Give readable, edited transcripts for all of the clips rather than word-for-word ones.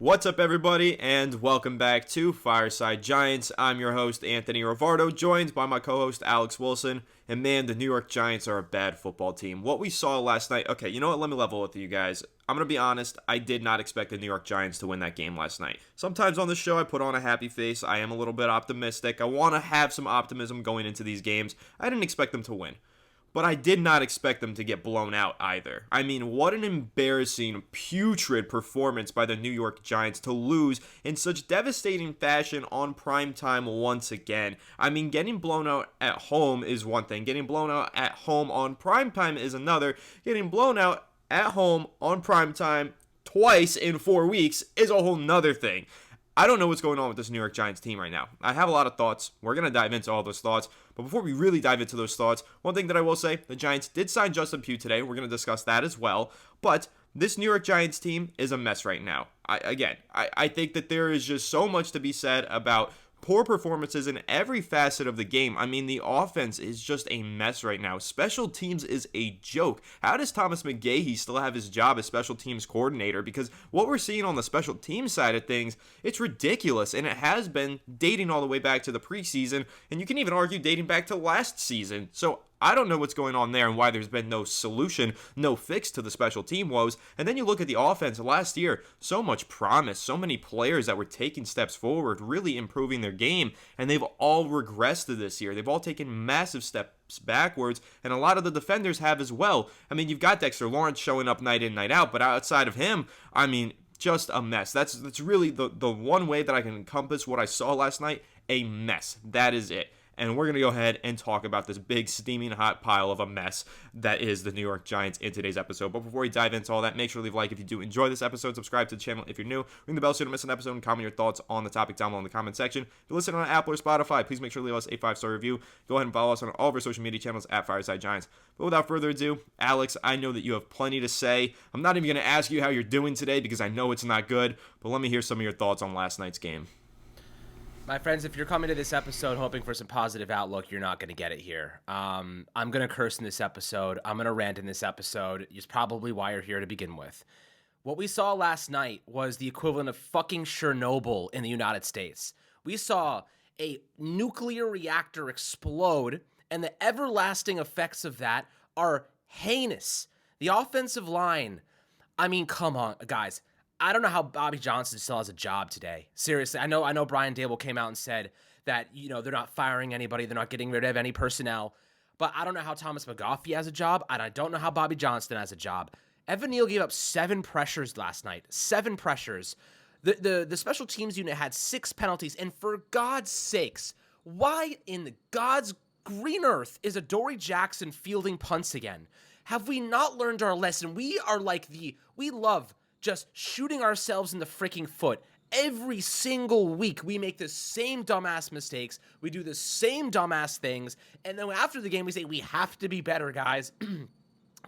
What's up, everybody, and welcome back to Fireside Giants. I'm your host, Anthony Rivardo, joined by my co-host, Alex Wilson. And man, the New York Giants are a bad football team. What we saw last night, okay, you know what, let me level with you guys. I'm going to be honest, I did not expect the New York Giants to win that game last night. Sometimes on the show, I put on a happy face. I am a little bit optimistic. I want to have some optimism going into these games. I didn't expect them to win. But I did not expect them to get blown out either. I mean, what an embarrassing, putrid performance by the New York Giants to lose in such devastating fashion on primetime once again. I mean, getting blown out at home is one thing. Getting blown out at home on primetime is another. Getting blown out at home on primetime twice in 4 weeks is a whole nother thing. I don't know what's going on with this New York Giants team right now. I have a lot of thoughts. We're going to dive into all those thoughts. But before we really dive into those thoughts, one thing that I will say, the Giants did sign Justin Pugh today. We're going to discuss that as well. But this New York Giants team is a mess right now. I think that there is just so much to be said about poor performances in every facet of the game. I mean, the offense is just a mess right now. Special teams is a joke. How does Thomas McGahee still have his job as special teams coordinator? Because what we're seeing on the special teams side of things, it's ridiculous, and it has been dating all the way back to the preseason, and you can even argue dating back to last season. So I don't know what's going on there and why there's been no solution, no fix to the special team woes. And then you look at the offense last year, so much promise, so many players that were taking steps forward, really improving their game, and they've all regressed this year. They've all taken massive steps backwards, and a lot of the defenders have as well. I mean, you've got Dexter Lawrence showing up night in, night out, but outside of him, I mean, just a mess. That's really the one way that I can encompass what I saw last night, a mess. That is it. And we're going to go ahead and talk about this big, steaming hot pile of a mess that is the New York Giants in today's episode. But before we dive into all that, make sure to leave a like if you do enjoy this episode. Subscribe to the channel if you're new. Ring the bell so you don't miss an episode, and comment your thoughts on the topic down below in the comment section. If you're listening on Apple or Spotify, please make sure to leave us a 5-star review. Go ahead and follow us on all of our social media channels at Fireside Giants. But without further ado, Alex, I know that you have plenty to say. I'm not even going to ask you how you're doing today because I know it's not good. But let me hear some of your thoughts on last night's game. My friends, if you're coming to this episode hoping for some positive outlook, you're not going to get it here. I'm going to curse in this episode. I'm going to rant in this episode. It's probably why you're here to begin with. What we saw last night was the equivalent of fucking Chernobyl in the United States. We saw a nuclear reactor explode, and the everlasting effects of that are heinous. The offensive line, I mean, come on, guys. I don't know how Bobby Johnson still has a job today. Seriously, I know Brian Daboll came out and said that, they're not firing anybody, they're not getting rid of any personnel. But I don't know how Thomas McGaughey has a job, and I don't know how Bobby Johnston has a job. Evan Neal gave up 7 pressures last night. 7 pressures. The special teams unit had 6 penalties, and for God's sakes, why in the God's green earth is Adoree Jackson fielding punts again? Have we not learned our lesson? We love just shooting ourselves in the freaking foot. Every single week, we make the same dumbass mistakes. We do the same dumbass things. And then after the game, we say, we have to be better, guys.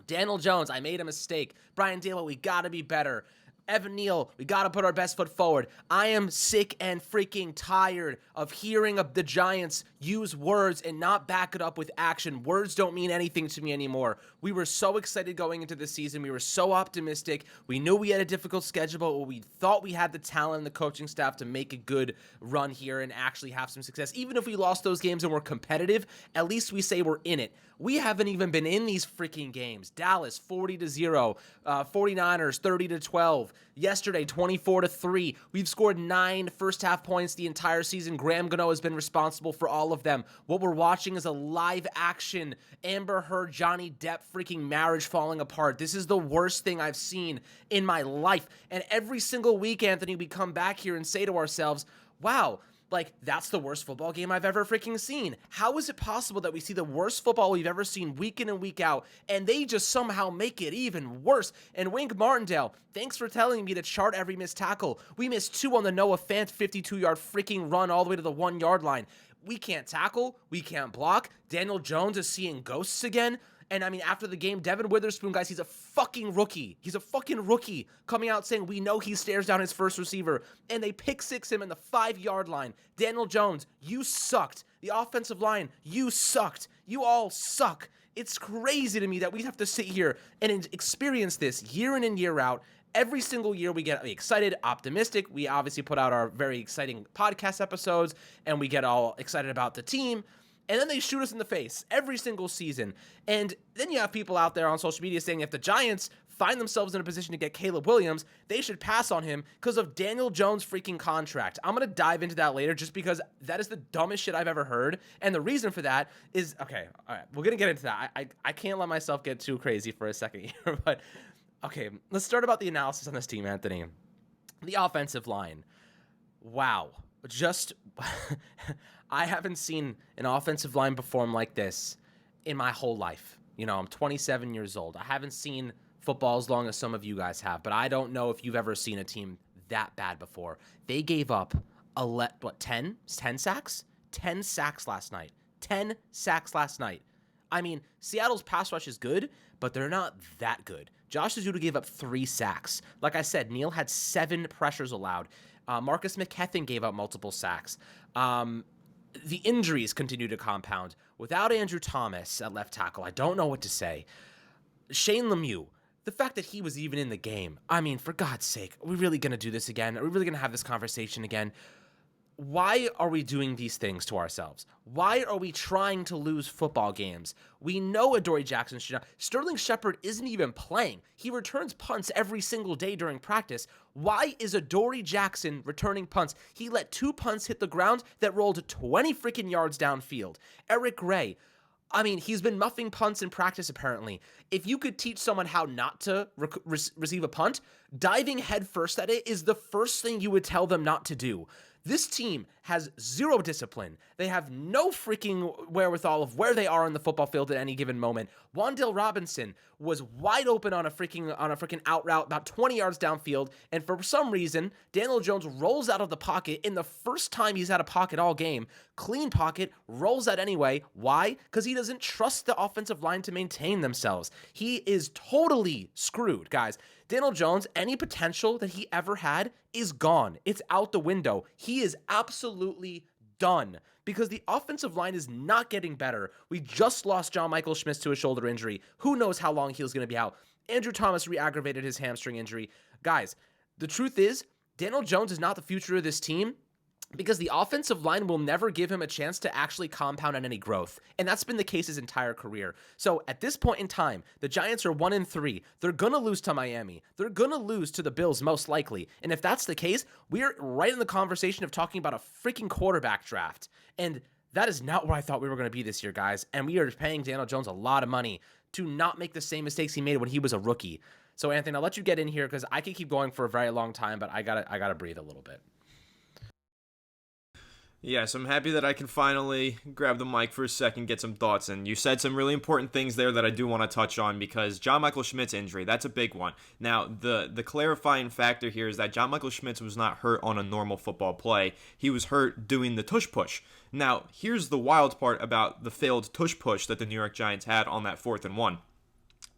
Daniel Jones, I made a mistake. Brian Daboll, we got to be better. Evan Neal, we got to put our best foot forward. I am sick and freaking tired of hearing of the Giants use words and not back it up with action. Words don't mean anything to me anymore. We were so excited going into the season. We were so optimistic. We knew we had a difficult schedule, but we thought we had the talent and the coaching staff to make a good run here and actually have some success. Even if we lost those games and we're competitive, at least we say we're in it. We haven't even been in these freaking games. Dallas 40-0, 49ers 30-12. Yesterday 24-3. We've scored 9 first half points the entire season. Graham Gano has been responsible for all of them. What we're watching is a live action Amber Heard Johnny Depp freaking marriage falling apart. This is the worst thing I've seen in my life. And every single week, Anthony, we come back here and say to ourselves, wow, that's the worst football game I've ever freaking seen. How is it possible that we see the worst football we've ever seen week in and week out, and they just somehow make it even worse? And Wink Martindale, thanks for telling me to chart every missed tackle. We missed 2 on the Noah Fant 52-yard freaking run all the way to the 1-yard line. We can't tackle. We can't block. Daniel Jones is seeing ghosts again. And I mean, after the game, Devin Witherspoon, guys, he's a fucking rookie. He's a fucking rookie coming out saying, we know he stares down his first receiver. And they pick 6 him in the 5-yard line. Daniel Jones, you sucked. The offensive line, you sucked. You all suck. It's crazy to me that we have to sit here and experience this year in and year out. Every single year we get excited, optimistic. We obviously put out our very exciting podcast episodes and we get all excited about the team. And then they shoot us in the face every single season. And then you have people out there on social media saying if the Giants find themselves in a position to get Caleb Williams, they should pass on him because of Daniel Jones' freaking contract. I'm going to dive into that later just because that is the dumbest shit I've ever heard. And the reason for that is, okay, all right, we're going to get into that. I can't let myself get too crazy for a second here. But, okay, let's start about the analysis on this team, Anthony. The offensive line. Wow. Just... I haven't seen an offensive line perform like this in my whole life. You know, I'm 27 years old. I haven't seen football as long as some of you guys have, but I don't know if you've ever seen a team that bad before. They gave up 10 sacks? 10 sacks last night. 10 sacks last night. I mean, Seattle's pass rush is good, but they're not that good. Josh Azuda gave up 3 sacks. Like I said, Neal had 7 pressures allowed. Marcus McKethan gave up multiple sacks. The injuries continue to compound. Without Andrew Thomas at left tackle, I don't know what to say. Shane Lemieux, the fact that he was even in the game. I mean, for God's sake, are we really going to do this again? Are we really going to have this conversation again? Why are we doing these things to ourselves? Why are we trying to lose football games? We know Adoree Jackson should not. Sterling Shepard isn't even playing. He returns punts every single day during practice. Why is Adoree Jackson returning punts? He let 2 punts hit the ground that rolled 20 freaking yards downfield. Eric Gray, I mean, he's been muffing punts in practice, apparently. If you could teach someone how not to receive a punt, diving headfirst at it is the first thing you would tell them not to do. This team has 0 discipline. They have no freaking wherewithal of where they are on the football field at any given moment. Wan'Dale Robinson was wide open on a freaking out route about 20 yards downfield, and for some reason, Daniel Jones rolls out of the pocket in the first time he's had a pocket all game. Clean pocket, rolls out anyway. Why? Because he doesn't trust the offensive line to maintain themselves. He is totally screwed, guys. Daniel Jones, any potential that he ever had is gone. It's out the window. He is absolutely done because the offensive line is not getting better. We just lost John Michael Schmitz to a shoulder injury. Who knows how long he's going to be out? Andrew Thomas re-aggravated his hamstring injury. Guys, the truth is, Daniel Jones is not the future of this team because the offensive line will never give him a chance to actually compound on any growth. And that's been the case his entire career. So at this point in time, the Giants are 1-3. They're going to lose to Miami. They're going to lose to the Bills most likely. And if that's the case, we're right in the conversation of talking about a freaking quarterback draft. And that is not where I thought we were going to be this year, guys. And we are paying Daniel Jones a lot of money to not make the same mistakes he made when he was a rookie. So Anthony, I'll let you get in here because I could keep going for a very long time, but I gotta breathe a little bit. Yes, I'm happy that I can finally grab the mic for a second, get some thoughts in. You said some really important things there that I do want to touch on because John Michael Schmidt's injury, that's a big one. Now, the clarifying factor here is that John Michael Schmidt was not hurt on a normal football play. He was hurt doing the tush push. Now, here's the wild part about the failed tush push that the New York Giants had on that 4th and 1.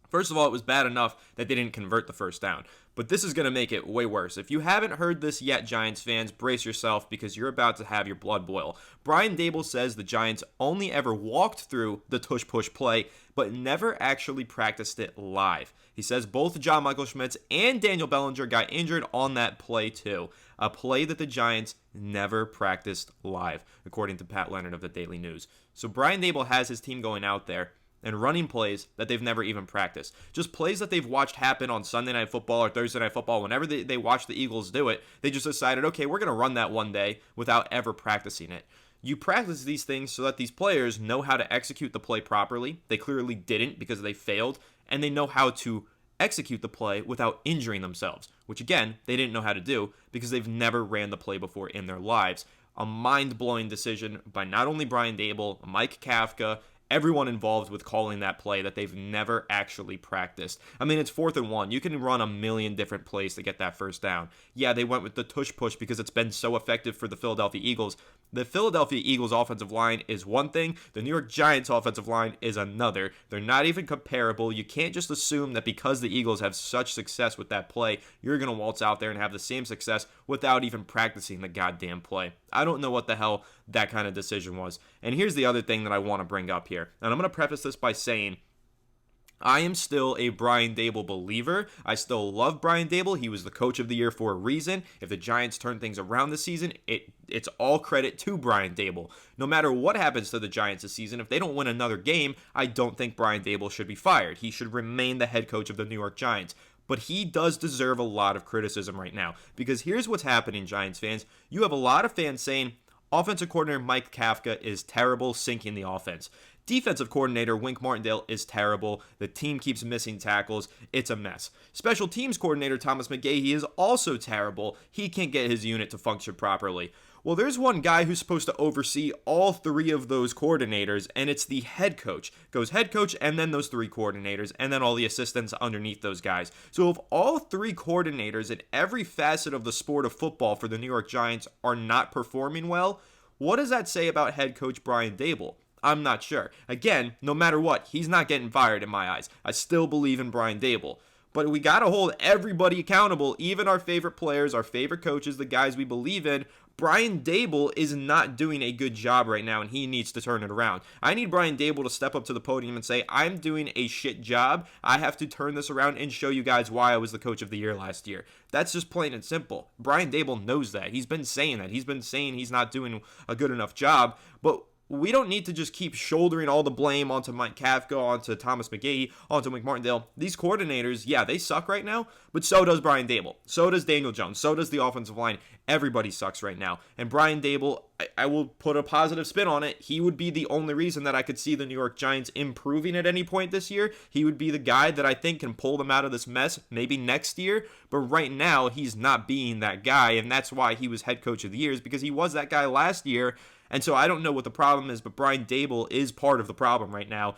First of all, it was bad enough that they didn't convert the first down. But this is going to make it way worse. If you haven't heard this yet, Giants fans, brace yourself because you're about to have your blood boil. Brian Daboll says the Giants only ever walked through the tush-push play, but never actually practiced it live. He says both John Michael Schmitz and Daniel Bellinger got injured on that play too. A play that the Giants never practiced live, according to Pat Leonard of the Daily News. So Brian Daboll has his team going out there and running plays that they've never even practiced. Just plays that they've watched happen on Sunday Night Football or Thursday Night Football. Whenever they watch the Eagles do it, they just decided, okay, we're going to run that one day without ever practicing it. You practice these things so that these players know how to execute the play properly. They clearly didn't because they failed, and they know how to execute the play without injuring themselves, which again, they didn't know how to do because they've never ran the play before in their lives. A mind-blowing decision by not only Brian Daboll, Mike Kafka, everyone involved with calling that play that they've never actually practiced. I mean, it's 4th and 1. You can run a million different plays to get that first down. Yeah, they went with the tush push because it's been so effective for the Philadelphia Eagles. The Philadelphia Eagles offensive line is one thing. The New York Giants offensive line is another. They're not even comparable. You can't just assume that because the Eagles have such success with that play, you're going to waltz out there and have the same success without even practicing the goddamn play. I don't know what the hell that kind of decision was. And here's the other thing that I want to bring up here. And I'm going to preface this by saying I am still a Brian Daboll believer. I still love Brian Daboll. He was the coach of the year for a reason. If the Giants turn things around this season, it's all credit to Brian Daboll. No matter what happens to the Giants this season, if they don't win another game, I don't think Brian Daboll should be fired. He should remain the head coach of the New York Giants. But he does deserve a lot of criticism right now, because here's what's happening, Giants fans. You have a lot of fans saying offensive coordinator Mike Kafka is terrible, sinking the offense. Defensive coordinator Wink Martindale is terrible. The team keeps missing tackles. It's a mess. Special teams coordinator Thomas McGahee is also terrible. He can't get his unit to function properly. Well, there's one guy who's supposed to oversee all three of those coordinators, and it's the head coach. Goes head coach, and then those three coordinators, and then all the assistants underneath those guys. So if all three coordinators in every facet of the sport of football for the New York Giants are not performing well, what does that say about head coach Brian Daboll? I'm not sure. Again, no matter what, he's not getting fired in my eyes. I still believe in Brian Daboll. But we got to hold everybody accountable, even our favorite players, our favorite coaches, the guys we believe in. Brian Daboll is not doing a good job right now, and he needs to turn it around. I need Brian Daboll to step up to the podium and say, I'm doing a shit job. I have to turn this around and show you guys why I was the coach of the year last year. That's just plain and simple. Brian Daboll knows that. He's been saying that. He's been saying he's not doing a good enough job, but we don't need to just keep shouldering all the blame onto Mike Kafka, onto Thomas McGahee, onto Wink Martindale. These coordinators, yeah, they suck right now, but so does Brian Daboll. So does Daniel Jones. So does the offensive line. Everybody sucks right now. And Brian Daboll, I will put a positive spin on it. He would be the only reason that I could see the New York Giants improving at any point this year. He would be the guy that I think can pull them out of this mess maybe next year. But right now, he's not being that guy, and that's why he was head coach of the year, is because he was that guy last year. And so I don't know what the problem is, but Brian Daboll is part of the problem right now.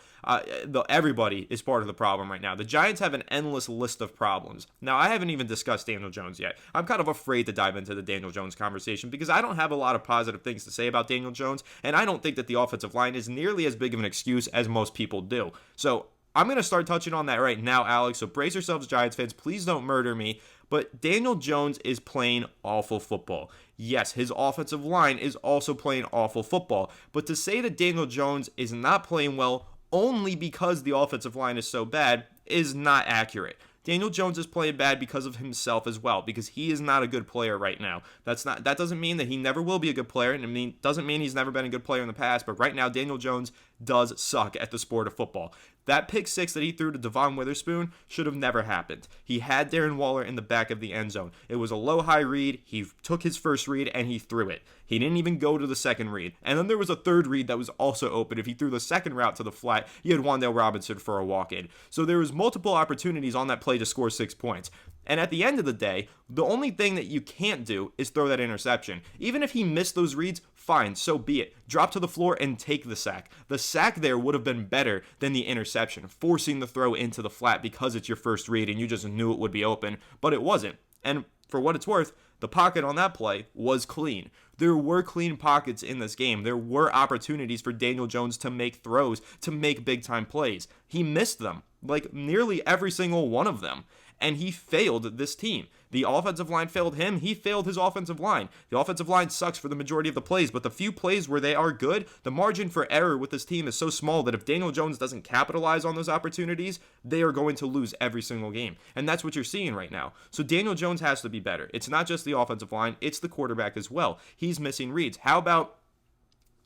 Everybody is part of the problem right now. The Giants have an endless list of problems. Now, I haven't even discussed Daniel Jones yet. I'm kind of afraid to dive into the Daniel Jones conversation because I don't have a lot of positive things to say about Daniel Jones, and I don't think that the offensive line is nearly as big of an excuse as most people do. So I'm going to start touching on that right now, Alex, so brace yourselves, Giants fans. Please don't murder me. But Daniel Jones is playing awful football. Yes, his offensive line is also playing awful football. But to say that Daniel Jones is not playing well only because the offensive line is so bad is not accurate. Daniel Jones is playing bad because of himself as well, because he is not a good player right now. That doesn't mean that he never will be a good player, and doesn't mean he's never been a good player in the past, but right now Daniel Jones does suck at the sport of football. That pick six that he threw to Devon Witherspoon should have never happened. He had Darren Waller in the back of the end zone. It was a low-high read. He took his first read, and he threw it. He didn't even go to the second read. And then there was a third read that was also open. If he threw the second route to the flat, you had Wan'Dale Robinson for a walk-in. So there was multiple opportunities on that play to score 6 points. And at the end of the day, the only thing that you can't do is throw that interception. Even if he missed those reads, fine, so be it. Drop to the floor and take the sack. The sack there would have been better than the interception, forcing the throw into the flat because it's your first read and you just knew it would be open, but it wasn't. And for what it's worth, the pocket on that play was clean. There were clean pockets in this game. There were opportunities for Daniel Jones to make throws, to make big-time plays. He missed them, like nearly every single one of them. And he failed this team. The offensive line failed him. He failed his offensive line. The offensive line sucks for the majority of the plays, but the few plays where they are good, the margin for error with this team is so small that if Daniel Jones doesn't capitalize on those opportunities, they are going to lose every single game. And that's what you're seeing right now. So Daniel Jones has to be better. It's not just the offensive line, it's the quarterback as well. He's missing reads. How about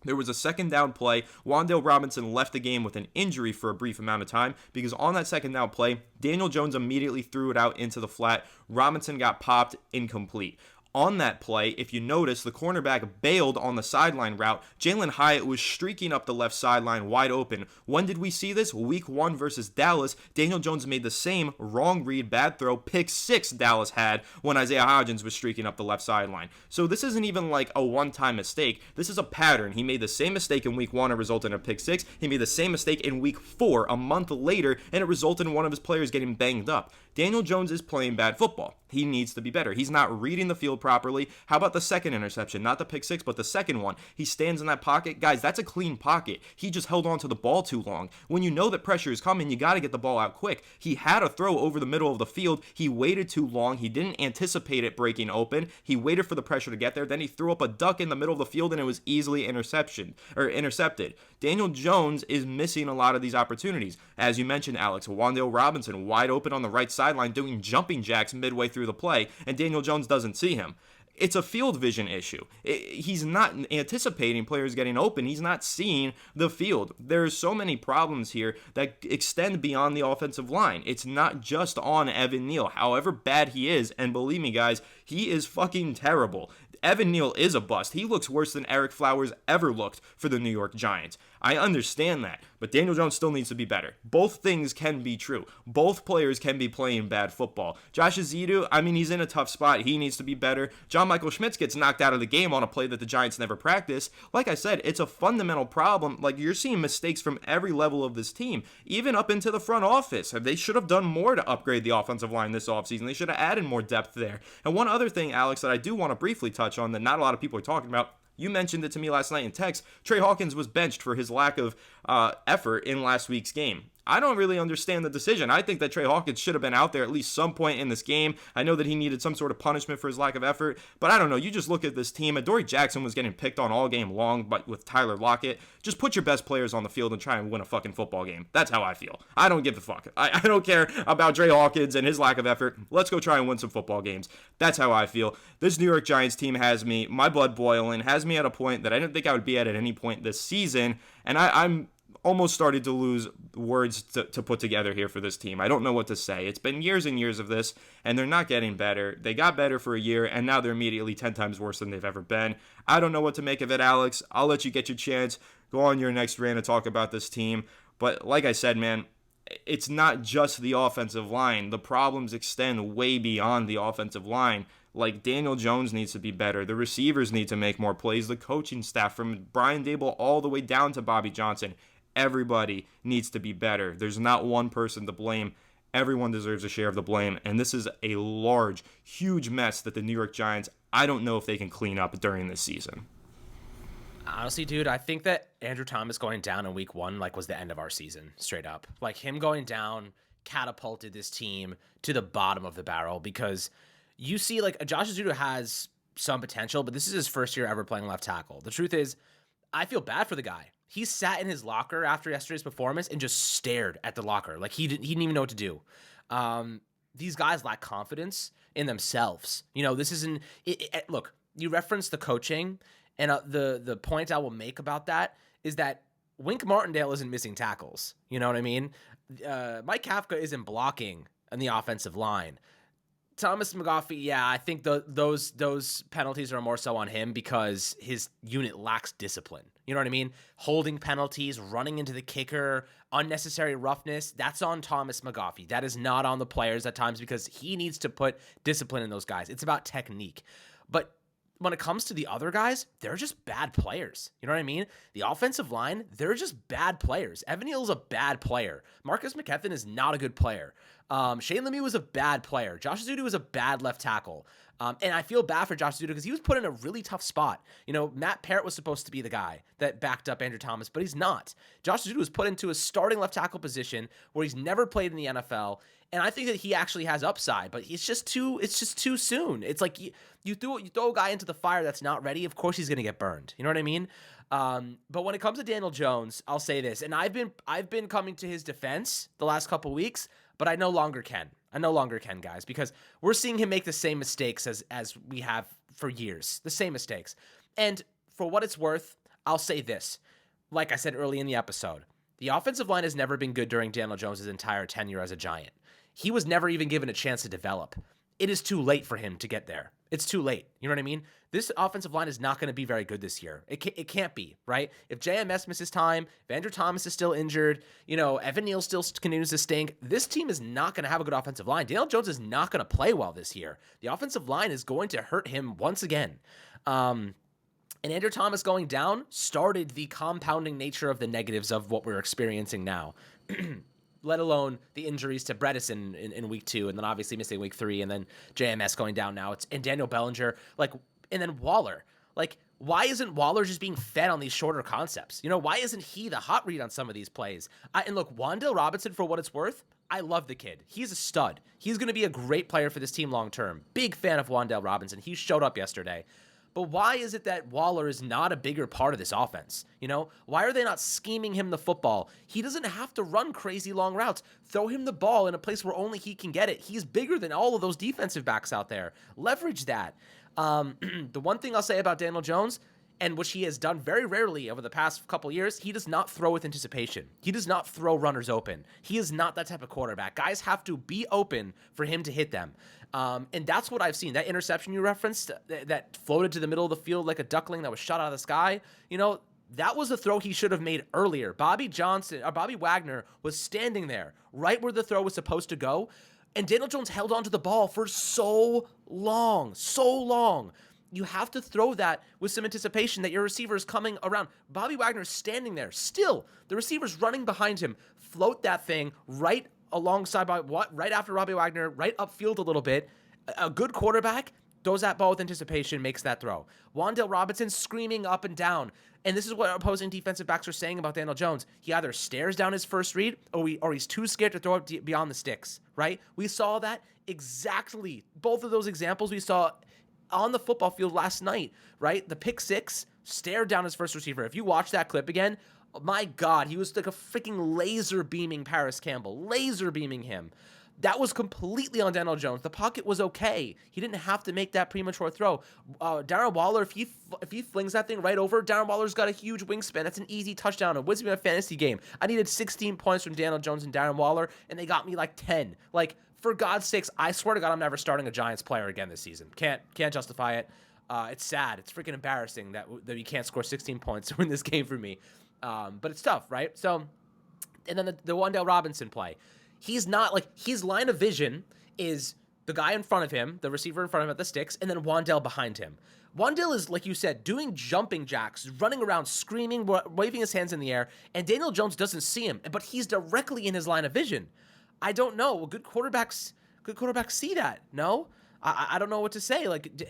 there was a second down play. Wan'Dale Robinson left the game with an injury for a brief amount of time because on that second down play, Daniel Jones immediately threw it out into the flat. Robinson got popped, incomplete. On that play, if you notice, the cornerback bailed on the sideline route. Jalen Hyatt was streaking up the left sideline wide open. When did we see this? Week 1 versus Dallas. Daniel Jones made the same wrong read, bad throw, pick 6 Dallas had when Isaiah Hodgins was streaking up the left sideline. So this isn't even like a one-time mistake. This is a pattern. He made the same mistake in week 1 and resulted in a pick 6. He made the same mistake in week 4, a month later, and it resulted in one of his players getting banged up. Daniel Jones is playing bad football. He needs to be better. He's not reading the field properly. How about the second interception? Not the pick six, but the second one. He stands in that pocket. Guys, that's a clean pocket. He just held on to the ball too long. When you know that pressure is coming, you got to get the ball out quick. He had a throw over the middle of the field. He waited too long. He didn't anticipate it breaking open. He waited for the pressure to get there. Then he threw up a duck in the middle of the field, and it was easily intercepted. Daniel Jones is missing a lot of these opportunities. As you mentioned, Alex, Wan'Dale Robinson wide open on the right sideline doing jumping jacks midway through the play, and Daniel Jones doesn't see him. It's a field vision issue. He's not anticipating players getting open. He's not seeing the field. There's so many problems here that extend beyond the offensive line. It's not just on Evan Neal. However bad he is, and believe me, guys, he is fucking terrible. Evan Neal is a bust. He looks worse than Eric Flowers ever looked for the New York Giants. I understand that, but Daniel Jones still needs to be better. Both things can be true. Both players can be playing bad football. Josh Ezeudu, he's in a tough spot. He needs to be better. John Michael Schmitz gets knocked out of the game on a play that the Giants never practiced. Like I said, it's a fundamental problem. Like, you're seeing mistakes from every level of this team, even up into the front office. They should have done more to upgrade the offensive line this offseason. They should have added more depth there. And one other thing, Alex, that I do want to briefly touch on that not a lot of people are talking about, you mentioned it to me last night in text. Trey Hawkins was benched for his lack of effort in last week's game. I don't really understand the decision. I think that Trey Hawkins should have been out there at least some point in this game. I know that he needed some sort of punishment for his lack of effort, but I don't know. You just look at this team. Adoree Jackson was getting picked on all game long, but with Tyler Lockett, just put your best players on the field and try and win a fucking football game. That's how I feel. I don't give a fuck. I don't care about Trey Hawkins and his lack of effort. Let's go try and win some football games. That's how I feel. This New York Giants team has me, my blood boiling, has me at a point that I didn't think I would be at any point this season, and I'm almost started to lose words to put together here for this team. I don't know what to say. It's been years and years of this, and they're not getting better. They got better for a year, and now they're immediately 10 times worse than they've ever been. I don't know what to make of it, Alex. I'll let you get your chance. Go on your next rant and talk about this team. But like I said, man, it's not just the offensive line. The problems extend way beyond the offensive line. Like, Daniel Jones needs to be better. The receivers need to make more plays. The coaching staff, from Brian Daboll all the way down to Bobby Johnson, everybody needs to be better. There's not one person to blame. Everyone deserves a share of the blame. And this is a large, huge mess that the New York Giants, I don't know if they can clean up during this season. Honestly, dude, I think that Andrew Thomas going down in week 1 was the end of our season, straight up. Like, him going down catapulted this team to the bottom of the barrel, because you see, Josh Ezeudu has some potential, but this is his first year ever playing left tackle. The truth is, I feel bad for the guy. He sat in his locker after yesterday's performance and just stared at the locker. Like, he didn't even know what to do. These guys lack confidence in themselves. This isn't look, you referenced the coaching, and the point I will make about that is that Wink Martindale isn't missing tackles. You know what I mean? Mike Kafka isn't blocking on the offensive line. Thomas McGaughey, yeah, I think those penalties are more so on him because his unit lacks discipline. You know what I mean? Holding penalties, running into the kicker, unnecessary roughness, that's on Thomas McGaughey. That is not on the players at times, because he needs to put discipline in those guys. It's about technique. But when it comes to the other guys, they're just bad players. You know what I mean? The offensive line, they're just bad players. Evan Neal is a bad player. Marcus McKethan is not a good player. Shane Lemieux was a bad player. Josh Ezeudu was a bad left tackle. And I feel bad for Josh Ezeudu because he was put in a really tough spot. Matt Parrott was supposed to be the guy that backed up Andrew Thomas, but he's not. Josh Ezeudu was put into a starting left tackle position where he's never played in the NFL. And I think that he actually has upside, but it's just too soon. It's like you throw a guy into the fire that's not ready, of course he's going to get burned. You know what I mean? But when it comes to Daniel Jones, I'll say this, and I've been coming to his defense the last couple weeks, but I no longer can. Guys, because we're seeing him make the same mistakes as we have for years. The same mistakes. And for what it's worth, I'll say this. Like I said early in the episode, the offensive line has never been good during Daniel Jones' entire tenure as a Giant. He was never even given a chance to develop. It is too late for him to get there. It's too late. You know what I mean? This offensive line is not going to be very good this year. It can't be, right? If JMS misses time, if Andrew Thomas is still injured, Evan Neal still continues to stink, this team is not going to have a good offensive line. Daniel Jones is not going to play well this year. The offensive line is going to hurt him once again. And Andrew Thomas going down started the compounding nature of the negatives of what we're experiencing now. let alone the injuries to Bredesen in week 2, and then obviously missing week 3, and then JMS going down now. And Daniel Bellinger, and then Waller. Why isn't Waller just being fed on these shorter concepts? Why isn't he the hot read on some of these plays? And look, Wan'Dale Robinson, for what it's worth, I love the kid. He's a stud. He's going to be a great player for this team long term. Big fan of Wan'Dale Robinson. He showed up yesterday. But why is it that Waller is not a bigger part of this offense? Why are they not scheming him the football? He doesn't have to run crazy long routes. Throw him the ball in a place where only he can get it. He's bigger than all of those defensive backs out there. Leverage that. The one thing I'll say about Daniel Jones, and which he has done very rarely over the past couple years, he does not throw with anticipation. He does not throw runners open. He is not that type of quarterback. Guys have to be open for him to hit them. And that's what I've seen. That interception you referenced that floated to the middle of the field like a duckling that was shot out of the sky, that was a throw he should have made earlier. Bobby Wagner was standing there right where the throw was supposed to go. And Daniel Jones held onto the ball for so long. You have to throw that with some anticipation that your receiver is coming around. Bobby Wagner is standing there. Still, the receiver's running behind him. Float that thing right alongside, right after Bobby Wagner, right upfield a little bit. A good quarterback throws that ball with anticipation, makes that throw. Wan'Dale Robinson screaming up and down. And this is what opposing defensive backs are saying about Daniel Jones. He either stares down his first read or he's too scared to throw it beyond the sticks, right? We saw that exactly. Both of those examples we saw on the football field last night, right? The pick six, stared down his first receiver. If you watch that clip again, my God, he was like a freaking laser beaming Paris Campbell, laser beaming him. That was completely on Daniel Jones. The pocket was okay. He didn't have to make that premature throw. Darren Waller, if he flings that thing right over, Darren Waller's got a huge wingspan. That's an easy touchdown. It wins me a fantasy game. I needed 16 points from Daniel Jones and Darren Waller, and they got me like 10. For God's sakes, I swear to God, I'm never starting a Giants player again this season. Can't justify it. It's sad. It's freaking embarrassing that you can't score 16 points to win this game for me. But it's tough, right? So, and then the Wan'Dale Robinson play. He's not his line of vision is the guy in front of him, the receiver in front of him at the sticks, and then Wan'Dale behind him. Wan'Dale is, like you said, doing jumping jacks, running around, screaming, waving his hands in the air, and Daniel Jones doesn't see him, but he's directly in his line of vision. I don't know. Good quarterbacks see that. No? I don't know what to say.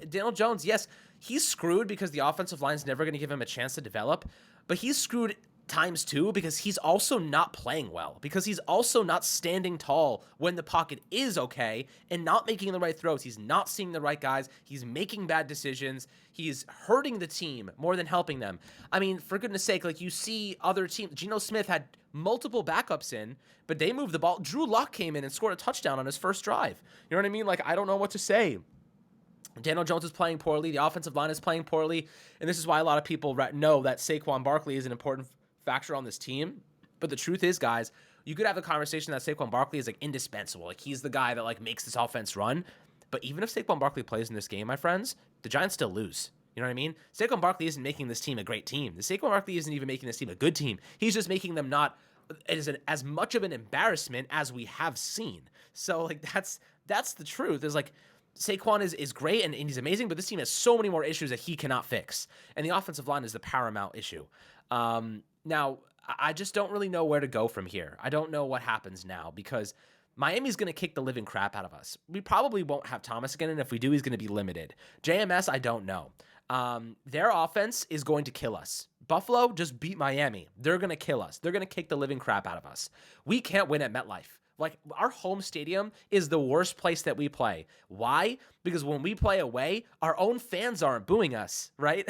Daniel Jones, yes, he's screwed because the offensive line's never going to give him a chance to develop, but he's screwed times two because he's also not playing well, because he's also not standing tall when the pocket is okay and not making the right throws. He's not seeing the right guys. He's making bad decisions. He's hurting the team more than helping them. I mean, for goodness sake, you see other teams. Geno Smith had multiple backups in, but they moved the ball. Drew Lock came in and scored a touchdown on his first drive. You know what I mean? I don't know what to say. Daniel Jones is playing poorly. The offensive line is playing poorly. And this is why a lot of people know that Saquon Barkley is an important factor on this team. But the truth is, guys, you could have a conversation that Saquon Barkley is indispensable. He's the guy that makes this offense run. But even if Saquon Barkley plays in this game, my friends, the Giants still lose. You know what I mean? Saquon Barkley isn't making this team a great team. The Saquon Barkley isn't even making this team a good team. He's just making them not as much of an embarrassment as we have seen. So that's the truth. Is Saquon is great and he's amazing, but this team has so many more issues that he cannot fix. And the offensive line is the paramount issue. Now, I just don't really know where to go from here. I don't know what happens now because Miami's going to kick the living crap out of us. We probably won't have Thomas again, and if we do, he's going to be limited. JMS, I don't know. Their offense is going to kill us. Buffalo just beat Miami. They're going to kill us. They're going to kick the living crap out of us. We can't win at MetLife. Our home stadium is the worst place that we play. Why? Because when we play away, our own fans aren't booing us, right?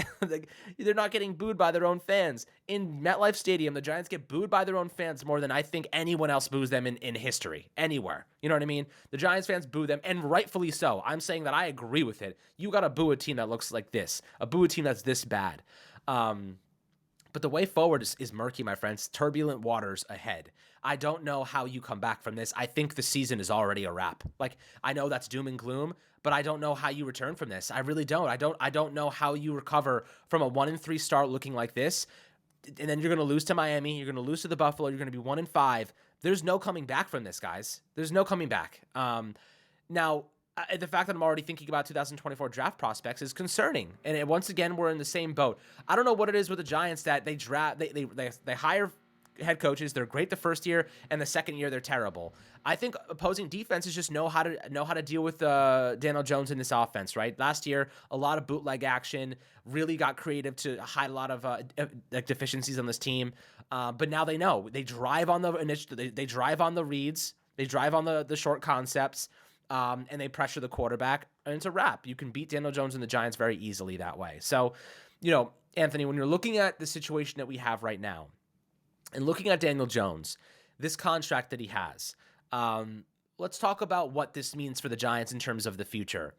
They're not getting booed by their own fans. In MetLife Stadium, the Giants get booed by their own fans more than I think anyone else boos them in history, anywhere. You know what I mean? The Giants fans boo them, and rightfully so. I'm saying that I agree with it. You got to boo a team that looks like this, boo a team that's this bad. But the way forward is murky, my friends. Turbulent waters ahead. I don't know how you come back from this. I think the season is already a wrap. I know that's doom and gloom, but I don't know how you return from this. I really don't. I don't know how you recover from a 1-3 start looking like this, and then you're going to lose to Miami. You're going to lose to the Buffalo. You're going to be 1-5. There's no coming back from this, guys. There's no coming back. Now, the fact that I'm already thinking about 2024 draft prospects is concerning. And once again, we're in the same boat. I don't know what it is with the Giants that they hire head coaches. They're great the first year, and the second year they're terrible. I think opposing defenses just know how to deal with Daniel Jones in this offense. Right, last year a lot of bootleg action, really got creative to hide a lot of like deficiencies on this team. But now they know they drive on the initiative, they drive on the reads, they drive on the short concepts, and they pressure the quarterback, and it's a wrap. You can beat Daniel Jones and the Giants very easily that way. So, Anthony, when you're looking at the situation that we have right now, and looking at Daniel Jones, this contract that he has, let's talk about what this means for the Giants in terms of the future.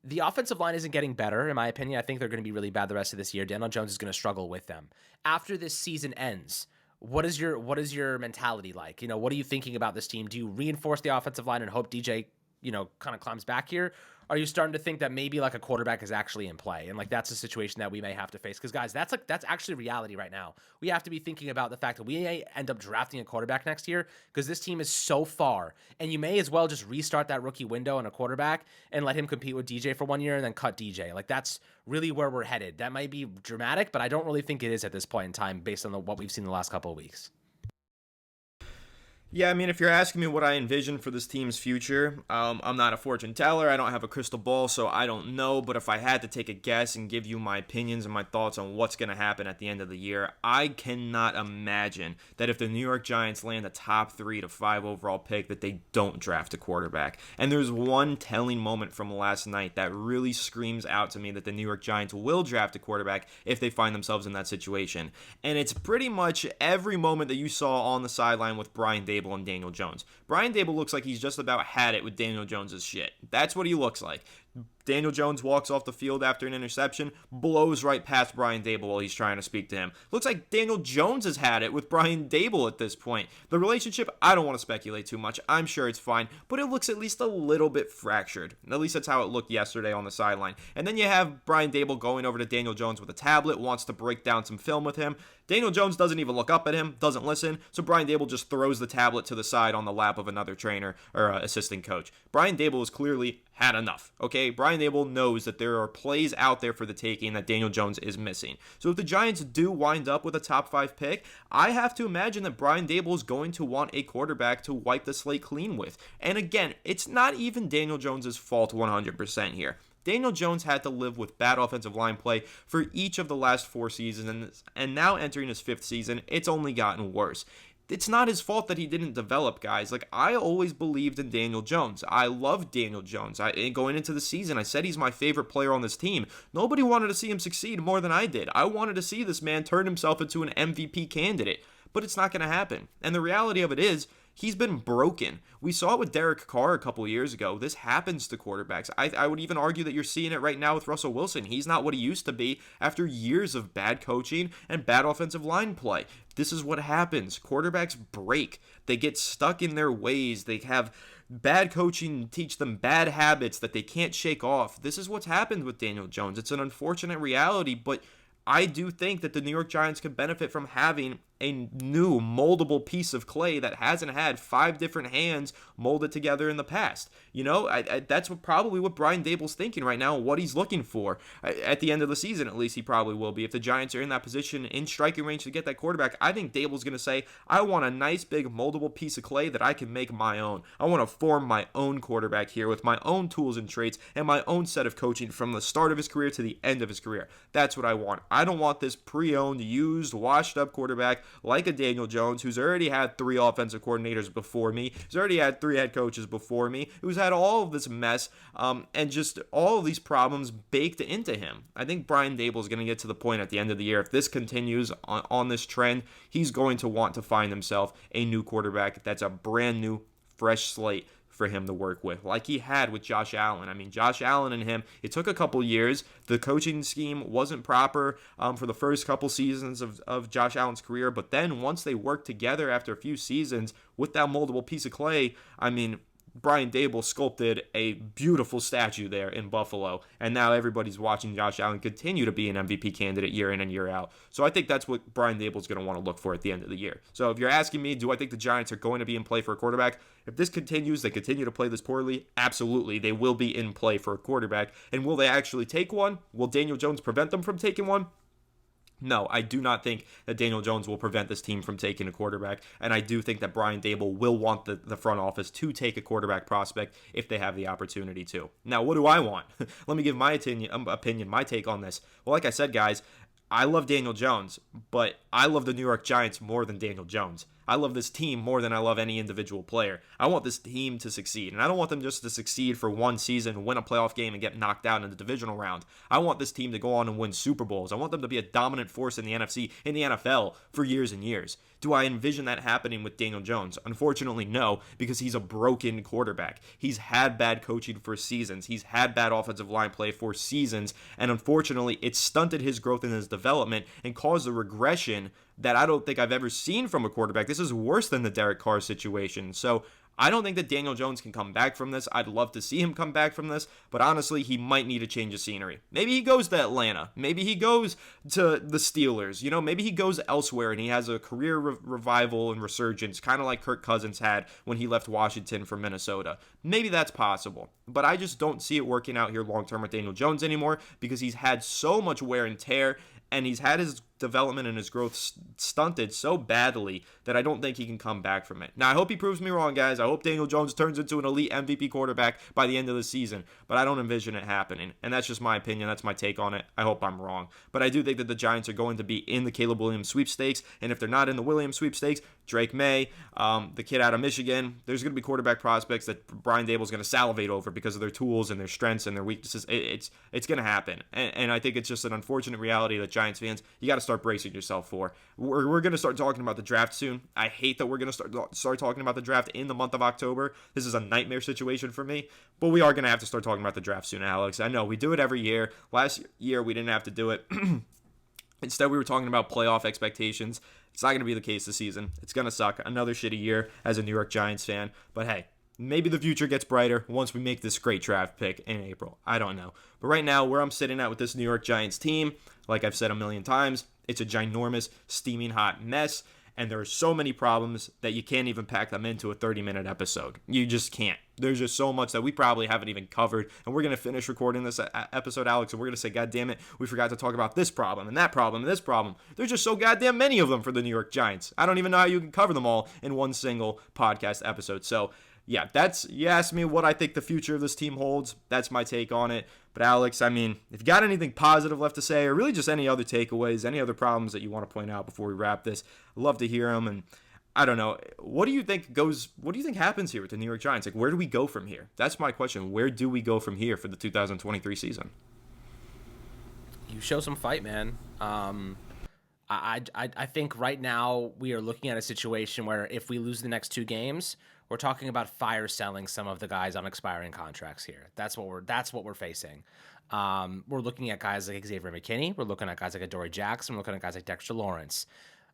The offensive line isn't getting better, in my opinion. I think they're going to be really bad the rest of this year. Daniel Jones is going to struggle with them. After this season ends, what is your mentality like? What are you thinking about this team? Do you reinforce the offensive line and hope DJ, kind of climbs back here? Are you starting to think that maybe like a quarterback is actually in play, and like that's a situation that we may have to face? Because guys, that's actually reality right now. We have to be thinking about the fact that we may end up drafting a quarterback next year because this team is so far, and you may as well just restart that rookie window on a quarterback and let him compete with DJ for 1 year and then cut DJ. Like that's really where we're headed. That might be dramatic, but I don't really think it is at this point in time based on what we've seen the last couple of weeks. Yeah, I mean, if you're asking me what I envision for this team's future, I'm not a fortune teller. I don't have a crystal ball, so I don't know. But if I had to take a guess and give you my opinions and my thoughts on what's going to happen at the end of the year, I cannot imagine that if the New York Giants land a top 3 to 5 overall pick, that they don't draft a quarterback. And there's one telling moment from last night that really screams out to me that the New York Giants will draft a quarterback if they find themselves in that situation. And it's pretty much every moment that you saw on the sideline with Brian Daboll and Daniel Jones. Brian Daboll looks like he's just about had it with Daniel Jones' shit. That's what he looks like. Daniel Jones walks off the field after an interception, blows right past Brian Daboll while he's trying to speak to him. Looks like Daniel Jones has had it with Brian Daboll at this point. The relationship, I don't want to speculate too much. I'm sure it's fine, but it looks at least a little bit fractured. At least that's how it looked yesterday on the sideline. And then you have Brian Daboll going over to Daniel Jones with a tablet, wants to break down some film with him. Daniel Jones doesn't even look up at him, doesn't listen, so Brian Daboll just throws the tablet to the side on the lap of another trainer or assistant coach. Brian Daboll has clearly had enough, okay? Brian Daboll knows that there are plays out there for the taking that Daniel Jones is missing. So if the Giants do wind up with a top 5 pick, I have to imagine that Brian Daboll is going to want a quarterback to wipe the slate clean with. And again, it's not even Daniel Jones' fault 100% here. Daniel Jones had to live with bad offensive line play for each of the last 4 seasons, and now entering his 5th season, it's only gotten worse. It's not his fault that he didn't develop, guys. Like, I always believed in Daniel Jones. I love Daniel Jones. Going into the season, I said he's my favorite player on this team. Nobody wanted to see him succeed more than I did. I wanted to see this man turn himself into an MVP candidate, but it's not going to happen. And the reality of it is, he's been broken. We saw it with Derek Carr a couple years ago. This happens to quarterbacks. I would even argue that you're seeing it right now with Russell Wilson. He's not what he used to be after years of bad coaching and bad offensive line play. This is what happens. Quarterbacks break. They get stuck in their ways. They have bad coaching teach them bad habits that they can't shake off. This is what's happened with Daniel Jones. It's an unfortunate reality, but I do think that the New York Giants could benefit from having a new moldable piece of clay that hasn't had 5 different hands molded together in the past. That's probably what Brian Daboll's thinking right now, what he's looking for. At the end of the season, at least, he probably will be. If the Giants are in that position in striking range to get that quarterback, I think Daboll's going to say, I want a nice big moldable piece of clay that I can make my own. I want to form my own quarterback here with my own tools and traits and my own set of coaching from the start of his career to the end of his career. That's what I want. I don't want this pre-owned, used, washed-up quarterback like a Daniel Jones, who's already had 3 offensive coordinators before me, who's already had 3 head coaches before me, who's had all of this mess and just all of these problems baked into him. I think Brian Daboll is going to get to the point at the end of the year, if this continues on this trend, he's going to want to find himself a new quarterback that's a brand new, fresh slate for him to work with, like he had with Josh Allen. I mean, Josh Allen and him, it took a couple years. The coaching scheme wasn't proper for the first couple seasons of Josh Allen's career, but then once they worked together after a few seasons with that moldable piece of clay, I mean, Brian Daboll sculpted a beautiful statue there in Buffalo, and now everybody's watching Josh Allen continue to be an MVP candidate year in and year out. So I think that's what Brian Daboll's going to want to look for at the end of the year. So if you're asking me, do I think the Giants are going to be in play for a quarterback? If this continues, they continue to play this poorly, absolutely, they will be in play for a quarterback. And will they actually take one? Will Daniel Jones prevent them from taking one? No, I do not think that Daniel Jones will prevent this team from taking a quarterback, and I do think that Brian Daboll will want the front office to take a quarterback prospect if they have the opportunity to. Now, what do I want? Let me give my opinion, my take on this. Well, like I said, guys, I love Daniel Jones, but I love the New York Giants more than Daniel Jones. I love this team more than I love any individual player. I want this team to succeed, and I don't want them just to succeed for one season, win a playoff game, and get knocked out in the divisional round. I want this team to go on and win Super Bowls. I want them to be a dominant force in the NFC, in the NFL for years and years. Do I envision that happening with Daniel Jones? Unfortunately, no, because he's a broken quarterback. He's had bad coaching for seasons. He's had bad offensive line play for seasons, and unfortunately, it stunted his growth and his development and caused a regression that I don't think I've ever seen from a quarterback. This is worse than the Derek Carr situation. So I don't think that Daniel Jones can come back from this. I'd love to see him come back from this, but honestly, he might need a change of scenery. Maybe he goes to Atlanta. Maybe he goes to the Steelers. Maybe he goes elsewhere and he has a career revival and resurgence, kind of like Kirk Cousins had when he left Washington for Minnesota. Maybe that's possible, but I just don't see it working out here long-term with Daniel Jones anymore because he's had so much wear and tear, and he's had his development and his growth stunted so badly that I don't think he can come back from it. Now, I hope he proves me wrong, guys. I hope Daniel Jones turns into an elite MVP quarterback by the end of the season, but I don't envision it happening, and that's just my opinion. That's my take on it. I hope I'm wrong, but I do think that the Giants are going to be in the Caleb Williams sweepstakes, and if they're not in the Williams sweepstakes, Drake May, the kid out of Michigan, there's going to be quarterback prospects that Brian Daboll's going to salivate over because of their tools and their strengths and their weaknesses. It's going to happen, and I think it's just an unfortunate reality that Giants fans, you got to start bracing yourself for. We're going to start talking about the draft soon. I hate that we're going to start talking about the draft in the month of October. This is a nightmare situation for me, but we are going to have to start talking about the draft soon, Alex. I know we do it every year. Last year we didn't have to do it. Instead, we were talking about playoff expectations. It's not going to be the case this season. It's going to suck. Another shitty year as a New York Giants fan. But hey, maybe the future gets brighter once we make this great draft pick in April. I don't know. But right now, where I'm sitting at with this New York Giants team, like I've said a million times, it's a ginormous, steaming hot mess. And there are so many problems that you can't even pack them into a 30-minute episode. You just can't. There's just so much that we probably haven't even covered. And we're going to finish recording this episode, Alex, and we're going to say, God damn it, we forgot to talk about this problem and that problem and this problem. There's just so goddamn many of them for the New York Giants. I don't even know how you can cover them all in one single podcast episode. So, yeah, you asked me what I think the future of this team holds. That's my take on it. But Alex, I mean, if you got anything positive left to say, or really just any other takeaways, any other problems that you want to point out before we wrap this, I'd love to hear them. And I don't know, what do you think happens here with the New York Giants? Like, where do we go from here? That's my question. Where do we go from here for the 2023 season? You show some fight, man. I think right now we are looking at a situation where if we lose the next two games, we're talking about fire selling some of the guys on expiring contracts here. That's what we're facing. We're looking at guys like Xavier McKinney. We're looking at guys like Adoree Jackson. We're looking at guys like Dexter Lawrence.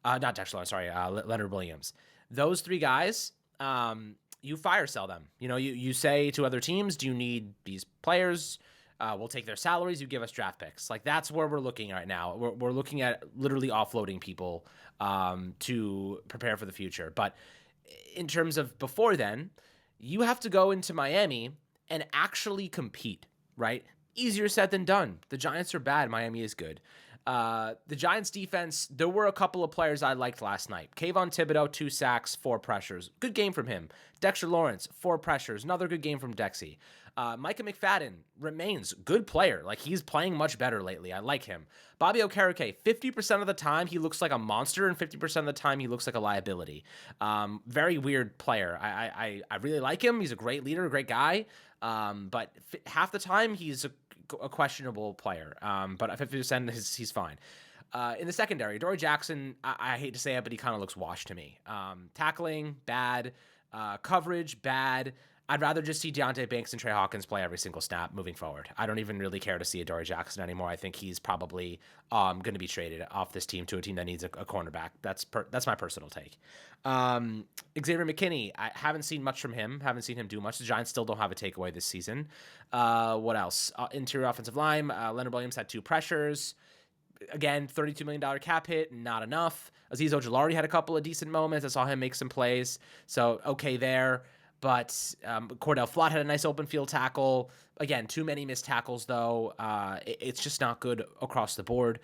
Not Dexter Lawrence, sorry, Leonard Williams. Those three guys, you fire sell them. You say to other teams, do you need these players? We'll take their salaries. You give us draft picks. Like, that's where we're looking right now. We're looking at literally offloading people to prepare for the future. But in terms of before then, you have to go into Miami and actually compete, right? Easier said than done. The Giants are bad. Miami is good. The Giants defense, there were a couple of players I liked last night. Kayvon Thibodeau, 2 sacks, 4 pressures. Good game from him. Dexter Lawrence, 4 pressures. Another good game from Dexy. Micah McFadden remains good player. Like, he's playing much better lately. I like him. Bobby Okereke, 50% of the time he looks like a monster, and 50% of the time he looks like a liability. Very weird player. I really like him. He's a great leader, a great guy. But half the time he's a questionable player. But at 50% he's fine. In the secondary, Adoree Jackson, I hate to say it, but he kind of looks washed to me. Tackling, bad. Coverage, bad. I'd rather just see Deontay Banks and Trey Hawkins play every single snap moving forward. I don't even really care to see Adoree Jackson anymore. I think he's probably going to be traded off this team to a team that needs a cornerback. That's my personal take. Xavier McKinney, I haven't seen much from him. Haven't seen him do much. The Giants still don't have a takeaway this season. What else? Interior offensive line. Leonard Williams had 2 pressures. Again, $32 million cap hit, not enough. Azeez Ojulari had a couple of decent moments. I saw him make some plays. So, okay there. But Cordell Flott had a nice open field tackle. Again, too many missed tackles, though. It's just not good across the board.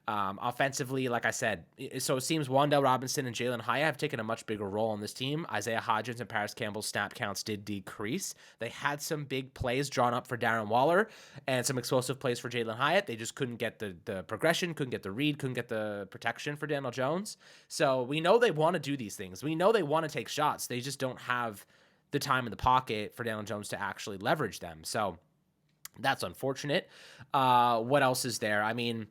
Offensively, like I said, so it seems Wan'Dale Robinson and Jalen Hyatt have taken a much bigger role on this team. Isaiah Hodgins and Paris Campbell's snap counts did decrease. They had some big plays drawn up for Darren Waller and some explosive plays for Jalen Hyatt. They just couldn't get the progression, couldn't get the read, couldn't get the protection for Daniel Jones. So we know they want to do these things. We know they want to take shots. They just don't have the time in the pocket for Daniel Jones to actually leverage them. So that's unfortunate. What else is there? I mean,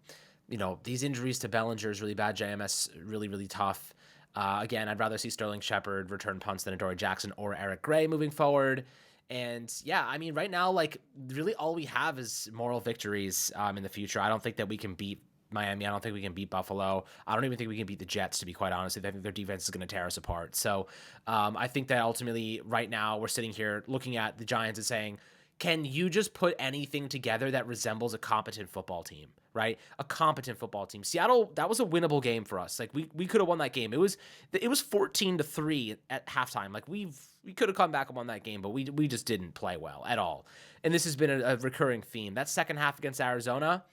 these injuries to Bellinger is really bad. JMS really, really tough. Again, I'd rather see Sterling Shepard return punts than Adoree Jackson or Eric Gray moving forward. And yeah, I mean, right now, like really all we have is moral victories in the future. I don't think that we can beat Miami. I don't think we can beat Buffalo. I don't even think we can beat the Jets, to be quite honest. I think their defense is going to tear us apart. So I think that ultimately right now we're sitting here looking at the Giants and saying, can you just put anything together that resembles a competent football team, right? A competent football team. Seattle, that was a winnable game for us. Like we could have won that game. It was 14-3 at halftime. Like we could have come back and won that game, but we just didn't play well at all. And this has been a recurring theme. That second half against Arizona,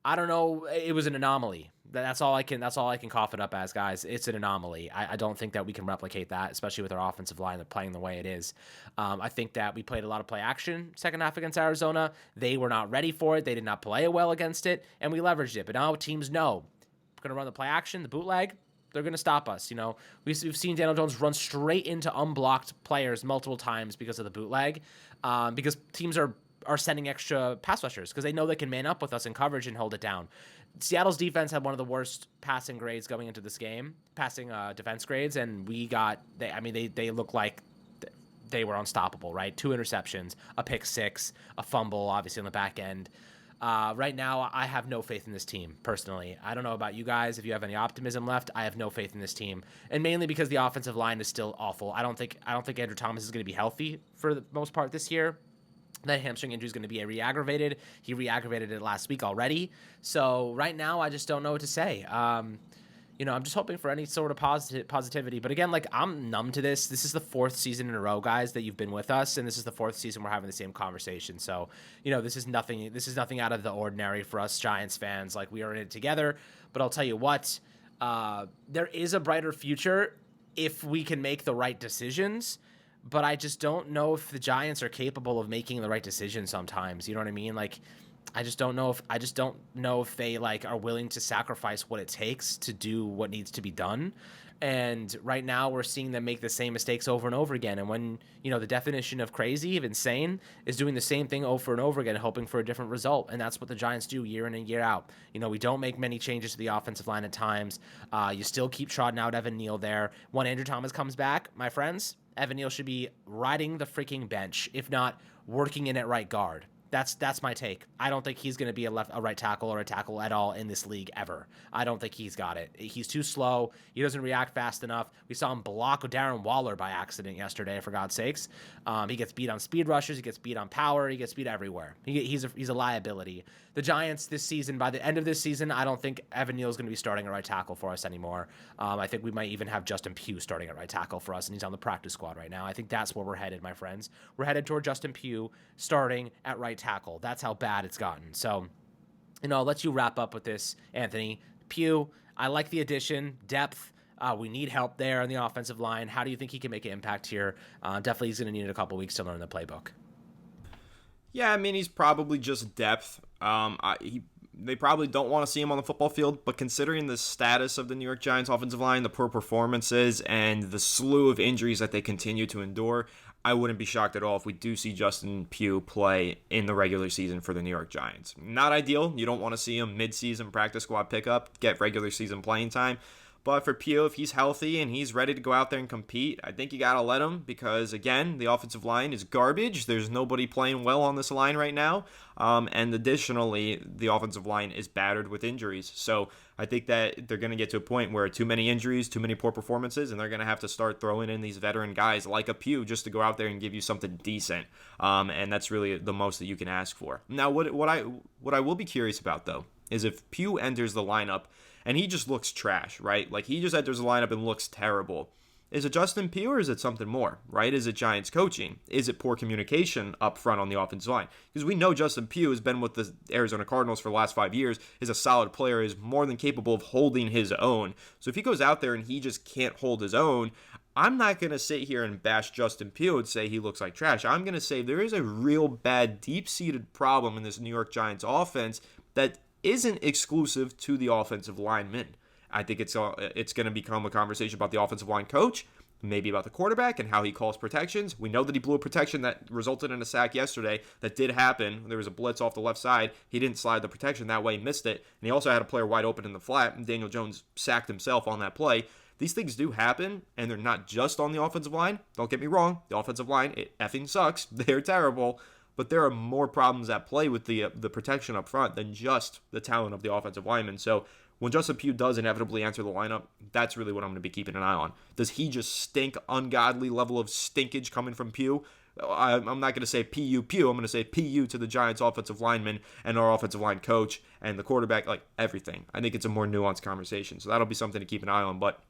I don't know. It was an anomaly. That's all I can cough it up as, guys. It's an anomaly. I don't think that we can replicate that, especially with our offensive line that's playing the way it is. I think that we played a lot of play action second half against Arizona. They were not ready for it. They did not play well against it, and we leveraged it. But now teams know we're going to run the play action, the bootleg. They're going to stop us. We've seen Daniel Jones run straight into unblocked players multiple times because of the bootleg, because teams are sending extra pass rushers because they know they can man up with us in coverage and hold it down. Seattle's defense had one of the worst passing grades going into this game, passing defense grades, and they look like they were unstoppable, right? 2 interceptions, a pick 6, a fumble, obviously on the back end. Right now, I have no faith in this team, personally. I don't know about you guys. If you have any optimism left, I have no faith in this team, and mainly because the offensive line is still awful. I don't think Andrew Thomas is going to be healthy for the most part this year. That hamstring injury is going to be re-aggravated. He re-aggravated it last week already. So right now, I just don't know what to say. I'm just hoping for any sort of positivity. But again, like I'm numb to this. This is the 4th season in a row, guys, that you've been with us, and this is the 4th season we're having the same conversation. So this is nothing out of the ordinary for us Giants fans. Like we are in it together. But I'll tell you what, there is a brighter future if we can make the right decisions. But I just don't know if the Giants are capable of making the right decision sometimes. You know what I mean? Like, I just don't know if they like are willing to sacrifice what it takes to do what needs to be done. And right now we're seeing them make the same mistakes over and over again. And when, the definition of crazy, of insane, is doing the same thing over and over again, hoping for a different result. And that's what the Giants do year in and year out. We don't make many changes to the offensive line at times. You still keep trotting out Evan Neal there. When Andrew Thomas comes back, my friends, Evan Neal should be riding the freaking bench, if not working in at right guard. That's my take. I don't think he's going to be a right tackle or a tackle at all in this league ever. I don't think he's got it. He's too slow. He doesn't react fast enough. We saw him block Darren Waller by accident yesterday, for God's sakes. He gets beat on speed rushes. He gets beat on power. He gets beat everywhere. He's a liability. The Giants this season, by the end of this season, I don't think Evan Neal is going to be starting at right tackle for us anymore. I think we might even have Justin Pugh starting at right tackle for us, and he's on the practice squad right now. I think that's where we're headed, my friends. We're headed toward Justin Pugh starting at right tackle. That's how bad it's gotten. So, I'll let you wrap up with this, Anthony. Pugh, I like the addition, depth. We need help there on the offensive line. How do you think he can make an impact here? Definitely he's going to need a couple weeks to learn the playbook. Yeah, I mean, he's probably just depth. They probably don't want to see him on the football field, but considering the status of the New York Giants offensive line, the poor performances, and the slew of injuries that they continue to endure, I wouldn't be shocked at all if we do see Justin Pugh play in the regular season for the New York Giants. Not ideal. You don't want to see him mid-season practice squad pickup, get regular season playing time. But for Pugh, if he's healthy and he's ready to go out there and compete, I think you got to let him because, again, the offensive line is garbage. There's nobody playing well on this line right now. And additionally, the offensive line is battered with injuries. So I think that they're going to get to a point where too many injuries, too many poor performances, and they're going to have to start throwing in these veteran guys like a Pugh just to go out there and give you something decent. And that's really the most that you can ask for. Now, what I will be curious about, though, is if Pugh enters the lineup and he just looks trash, right? Like he just enters the lineup and looks terrible. Is it Justin Pugh or is it something more, right? Is it Giants coaching? Is it poor communication up front on the offensive line? Because we know Justin Pugh has been with the Arizona Cardinals for the last 5 years, is a solid player, is more than capable of holding his own. So if he goes out there and he just can't hold his own, I'm not going to sit here and bash Justin Pugh and say he looks like trash. I'm going to say there is a real bad, deep-seated problem in this New York Giants offense that isn't exclusive to the offensive linemen. I think it's going to become a conversation about the offensive line coach, maybe about the quarterback and how he calls protections. We know that he blew a protection that resulted in a sack yesterday. That did happen. There was a blitz off the left side. He didn't slide the protection. That way he missed it. And he also had a player wide open in the flat, and Daniel Jones sacked himself on that play. These things do happen, and they're not just on the offensive line. Don't get me wrong. The offensive line, it effing sucks. They're terrible. But there are more problems at play with the protection up front than just the talent of the offensive lineman. So when Justin Pugh does inevitably enter the lineup, that's really what I'm going to be keeping an eye on. Does he just stink ungodly level of stinkage coming from Pugh? I'm not going to say Pugh. I'm going to say PU to the Giants offensive lineman and our offensive line coach and the quarterback, like everything. I think it's a more nuanced conversation. So that'll be something to keep an eye on. But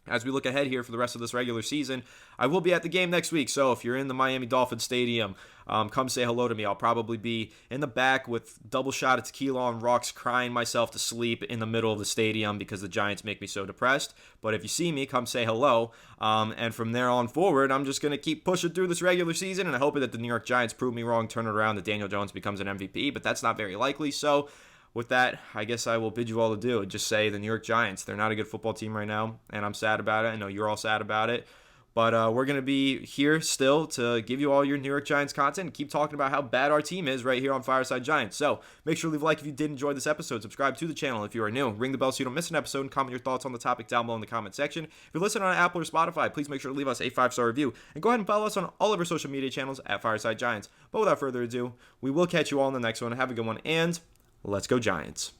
as we look ahead here for the rest of this regular season, I will be at the game next week. So if you're in the Miami Dolphins Stadium, come say hello to me. I'll probably be in the back with double shot of tequila on rocks, crying myself to sleep in the middle of the stadium because the Giants make me so depressed. But if you see me, come say hello. And from there on forward, I'm just going to keep pushing through this regular season, and I hope that the New York Giants prove me wrong, turn it around, that Daniel Jones becomes an MVP. But that's not very likely. So with that, I guess I will bid you all adieu and just say the New York Giants, they're not a good football team right now, and I'm sad about it. I know you're all sad about it. But we're going to be here still to give you all your New York Giants content and keep talking about how bad our team is right here on Fireside Giants. So make sure to leave a like if you did enjoy this episode. Subscribe to the channel if you are new. Ring the bell so you don't miss an episode, and comment your thoughts on the topic down below in the comment section. If you're listening on Apple or Spotify, please make sure to leave us a 5-star review. And go ahead and follow us on all of our social media channels at Fireside Giants. But without further ado, we will catch you all in the next one. Have a good one, and let's go Giants.